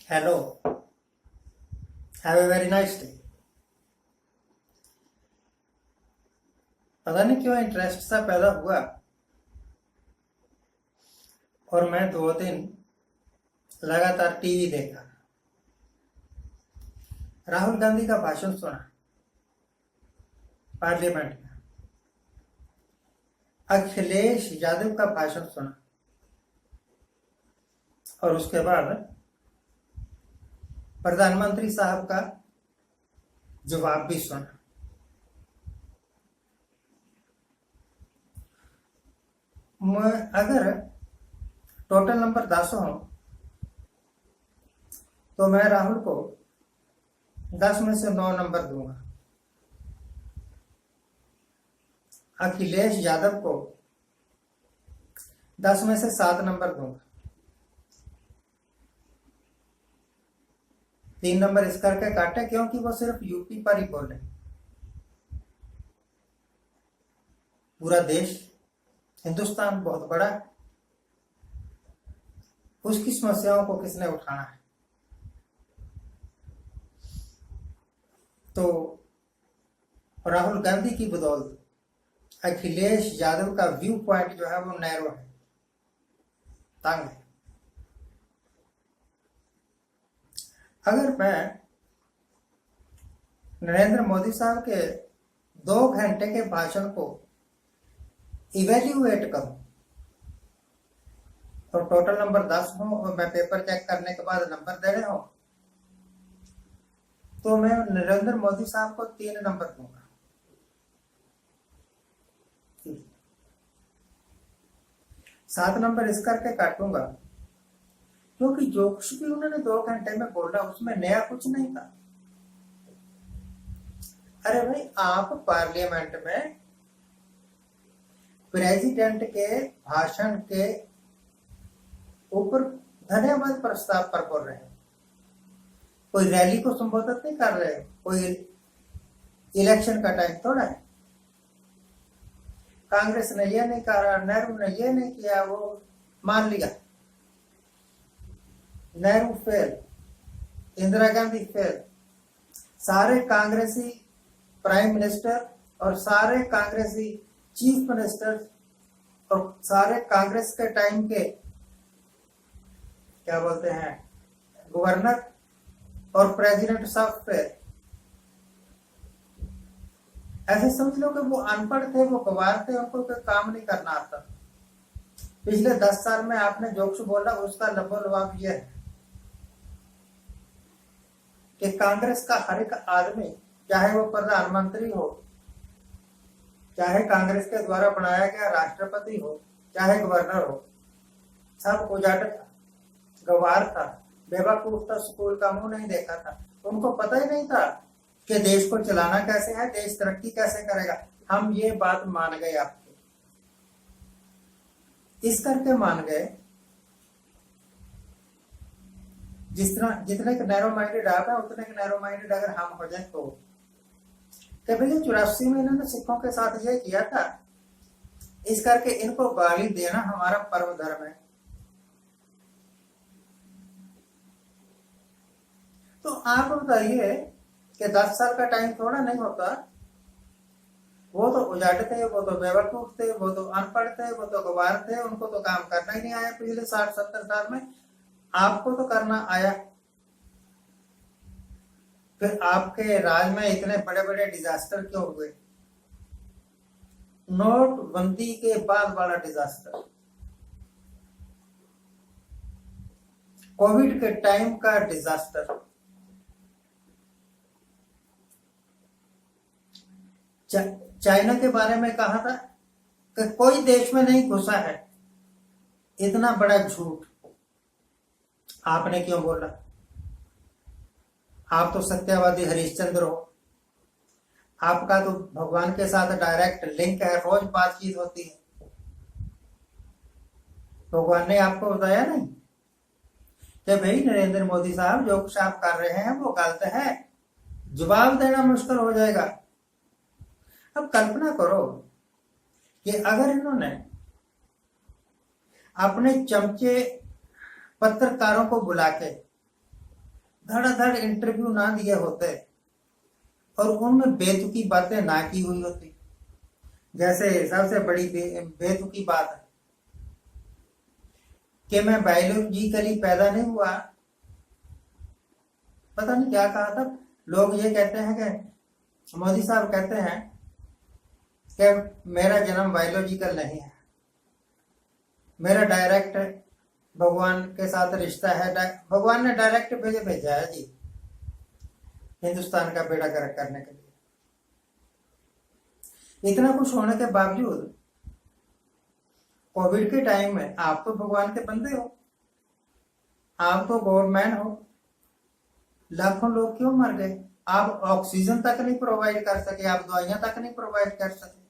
Hello, have a very nice day. पता नहीं क्यों इंटरेस्ट सा पैदा हुआ और मैं 2 दिन लगातार टीवी देखा। राहुल गांधी का भाषण सुना पार्लियामेंट में, अखिलेश यादव का भाषण सुना और उसके बाद प्रधानमंत्री साहब का जवाब भी सुना। मैं अगर टोटल नंबर 10 हो तो मैं राहुल को 10 में से 9 नंबर दूंगा, अखिलेश यादव को 10 में से 7 नंबर दूंगा। 3 नंबर इस करके काटे क्योंकि वो सिर्फ यूपी पर ही बोले। पूरा देश, हिंदुस्तान बहुत बड़ा है, उसकी समस्याओं को किसने उठाना है। तो राहुल गांधी की बदौलत अखिलेश यादव का व्यू पॉइंट जो है वो नैरो है, तंग है। अगर मैं नरेंद्र मोदी साहब के 2 घंटे के भाषण को इवेल्युएट करूं तो टोटल नंबर 10 हो और मैं पेपर चेक करने के बाद नंबर दे रहा हूं तो मैं नरेंद्र मोदी साहब को 3 नंबर दूंगा। 7 नंबर इस करके काटूंगा क्योंकि जो कुछ भी उन्होंने 2 घंटे में बोला उसमें नया कुछ नहीं था। अरे भाई, आप पार्लियामेंट में प्रेसिडेंट के भाषण के ऊपर धन्यवाद प्रस्ताव पर बोल रहे हैं, कोई रैली को संबोधित नहीं कर रहे, कोई इलेक्शन का टाइम थोड़ा है। कांग्रेस ने ये नहीं कहा, नेहरू ने ये नहीं किया, वो मान लिया। नेहरू फेल, इंदिरा गांधी फेल, सारे कांग्रेसी प्राइम मिनिस्टर और सारे कांग्रेसी चीफ मिनिस्टर और सारे कांग्रेस के टाइम के क्या बोलते हैं गवर्नर और प्रेसिडेंट सब फेल। ऐसे समझ लो कि वो अनपढ़ थे, वो गवार थे, उनको कोई काम नहीं करना आता। पिछले 10 साल में आपने जो कुछ बोला उसका लबोलवाब यह है कि कांग्रेस का हर एक आदमी, चाहे वो प्रधानमंत्री हो, चाहे कांग्रेस के द्वारा बनाया गया राष्ट्रपति हो, चाहे गवर्नर हो, सब उजाड़ था, गवार था, बेवकूफ था, स्कूल का मुंह नहीं देखा था। उनको पता ही नहीं था कि देश को चलाना कैसे है, देश तरक्की कैसे करेगा। हम ये बात मान गए, आपके इस करके मान गए, जितने नैरो माइंडेड आप है उतने नैरो माइंडेड अगर हम हो जाए तो भैया 84 में इन्होंने सिखों के साथ ये किया था, इस करके इनको गाली देना हमारा परम धर्म है। तो आप बताइए कि 10 साल का टाइम थोड़ा नहीं होता। वो तो उजाड़ थे, वो तो बेवकूफ थे, वो तो अनपढ़ थे, वो तो गवार थे, उनको तो काम करना ही नहीं आया पिछले 60-70 साल में। आपको तो करना आया। फिर आपके राज में इतने बड़े बड़े डिजास्टर क्यों हुए? नोटबंदी के बाद वाला डिजास्टर, कोविड के टाइम का डिजास्टर, चाइना के बारे में कहा था कि कोई देश में नहीं घुसा है। इतना बड़ा झूठ आपने क्यों बोला? आप तो सत्यवादी हरिश्चंद्र हो, आपका तो भगवान के साथ डायरेक्ट लिंक है, रोज बातचीत होती है। भगवान ने आपको बताया नहीं कि भाई नरेंद्र मोदी साहब जो कुछ आप कर रहे हैं वो गलत है, जवाब देना मुश्किल हो जाएगा। अब कल्पना करो कि अगर इन्होंने अपने चमचे पत्रकारों को बुला के धड़ाधड़ इंटरव्यू ना दिए होते और उनमें बेतुकी बातें ना की हुई होती। जैसे सबसे बड़ी बेतुकी बात है कि मैं बायोलॉजिकली पैदा नहीं हुआ, पता नहीं क्या कहा था। लोग ये कहते हैं कि मोदी साहब कहते हैं कि मेरा जन्म बायोलॉजिकल नहीं है, मेरा डायरेक्ट भगवान के साथ रिश्ता है, भगवान ने डायरेक्ट भेजा है जी हिंदुस्तान का बेड़ा गर्क करने के लिए। इतना कुछ होने के बावजूद कोविड के टाइम में आप तो भगवान के बंदे हो, आप तो गॉडमैन हो, लाखों लोग क्यों मर गए? आप ऑक्सीजन तक नहीं प्रोवाइड कर सके, आप दवाइयां तक नहीं प्रोवाइड कर सके।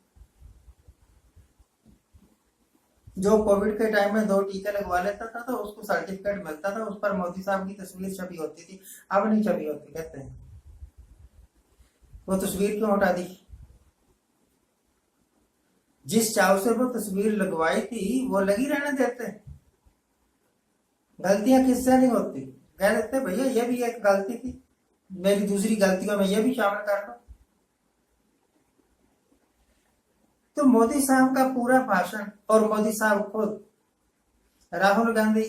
जो कोविड के टाइम में 2 टीके लगवा लेता था तो उसको सर्टिफिकेट मिलता था, उस पर मोदी साहब की तस्वीर छपी होती थी। अब नहीं छपी होती, कहते हैं वो तस्वीर क्यों हटा दी? जिस चाव से वो तस्वीर लगवाई थी वो लगी रहने देते। गलतियां किससे नहीं होती, कह देते भैया ये भी एक गलती थी, मेरी दूसरी गलतियों में ये भी शामिल कर दो। तो मोदी साहब का पूरा भाषण और मोदी साहब खुद राहुल गांधी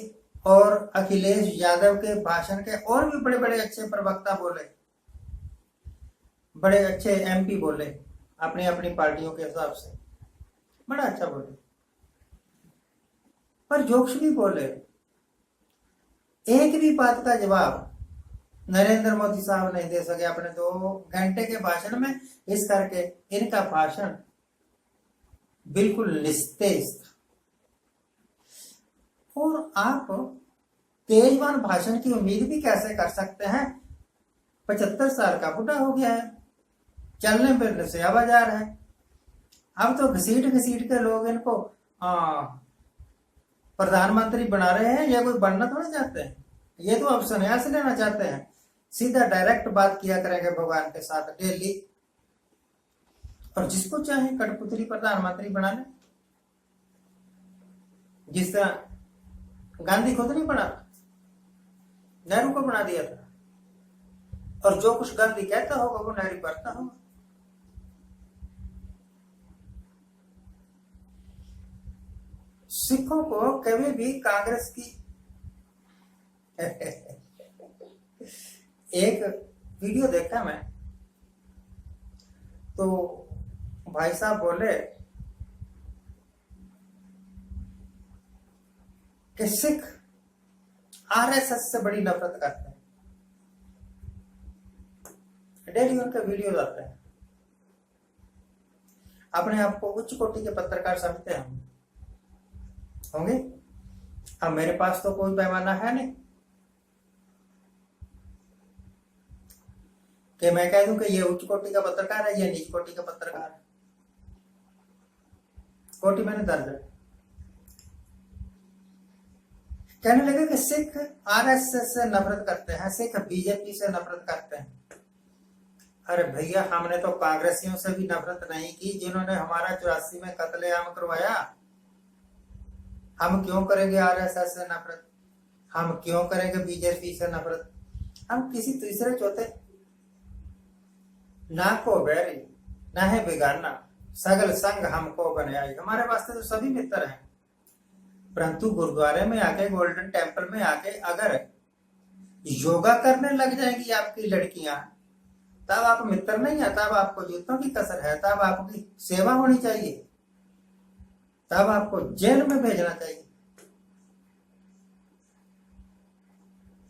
और अखिलेश यादव के भाषण के और भी बड़े बड़े अच्छे प्रवक्ता बोले, बड़े अच्छे एमपी बोले, अपनी अपनी पार्टियों के हिसाब से बड़ा अच्छा बोले, पर जोक्स भी बोले। एक भी बात का जवाब नरेंद्र मोदी साहब नहीं दे सके अपने 2 घंटे के भाषण में। इस करके इनका भाषण बिल्कुल निस्तेज था। और आप तेजवान भाषण की उम्मीद भी कैसे कर सकते हैं? 75 साल का बुढ़ा हो गया है, चलने फिरने से आवाजार है। अब तो घसीट घसीट के लोग इनको प्रधानमंत्री बना रहे हैं। या कोई बनना थोड़ा चाहते हैं, ये तो अब संन्यास लेना चाहते हैं। सीधा डायरेक्ट बात किया करेंगे भगवान के साथ डेली, और जिसको चाहे कठपुतली प्रधानमंत्री बना ले। जिस तरह गांधी खुद नहीं बना, नेहरू को बना दिया था, और जो कुछ गांधी कहता होगा वो नेहरू करता होगा। सिखों को कभी भी कांग्रेस की एक वीडियो देखा मैं, तो भाई साहब बोले कि सिख आरएसएस से बड़ी नफरत करते हैं। डेली उनके वीडियो आते हैं। अपने आप को उच्च कोटि के पत्रकार समझते हैं होंगे। अब मेरे पास तो कोई पैमाना है नहीं कि मैं कह दूं कि ये उच्च कोटि का पत्रकार है, ये नीच कोटि का पत्रकार है। कोटि मैंने दर्ज है। कहने लगे कि सिख आरएसएस से नफरत करते हैं, सिख बीजेपी से नफरत करते हैं। अरे भैया, हमने तो कांग्रेसियों से भी नफरत नहीं की जिन्होंने हमारा 84 में कत्लेआम करवाया। हम क्यों करेंगे आरएसएस से नफरत? हम क्यों करेंगे बीजेपी से नफरत? हम किसी तीसरे चौथे ना को बैरी ना है बेगाना, सगल संग हमको बने आई। हमारे वास्ते तो सभी मित्र हैं, परंतु गुरुद्वारे में आके, गोल्डन टेम्पल में आके अगर योगा करने लग जाएंगी आपकी लड़कियां, तब आप मित्र नहीं है, तब आपको जूतों की कसर है, तब आपकी सेवा होनी चाहिए, तब आपको जेल में भेजना चाहिए।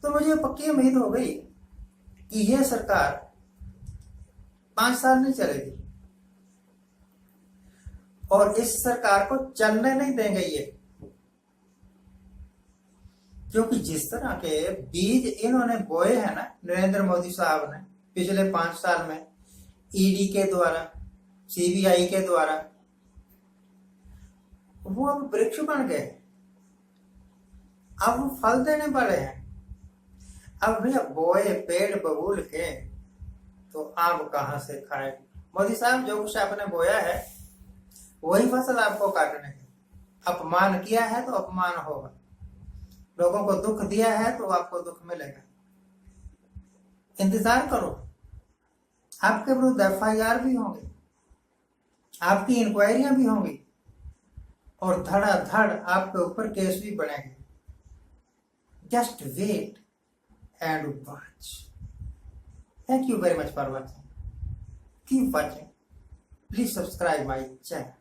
तो मुझे पक्की उम्मीद हो गई कि यह सरकार 5 साल नहीं चलेगी, और इस सरकार को चलने नहीं देंगे ये, क्योंकि जिस तरह के बीज इन्होंने बोए हैं ना नरेंद्र मोदी साहब ने पिछले 5 साल में, ईडी के द्वारा, सीबीआई के द्वारा, वो अब वृक्ष बन गए, अब वो फल देने वाले हैं। अब भैया बोए पेड़ बबूल के तो आम कहां से खाए? मोदी साहब, जो कुछ आपने बोया है वही फसल आपको काटने है। अपमान किया है तो अपमान होगा, लोगों को दुख दिया है तो आपको दुख मिलेगा। इंतजार करो, आपके विरुद्ध FIR भी होंगे, आपकी इंक्वायरियां भी होंगी और धड़ाधड़ आपके ऊपर केस भी बनेंगे। Just wait and watch. Thank you very much for watching. Keep watching. Please subscribe my channel.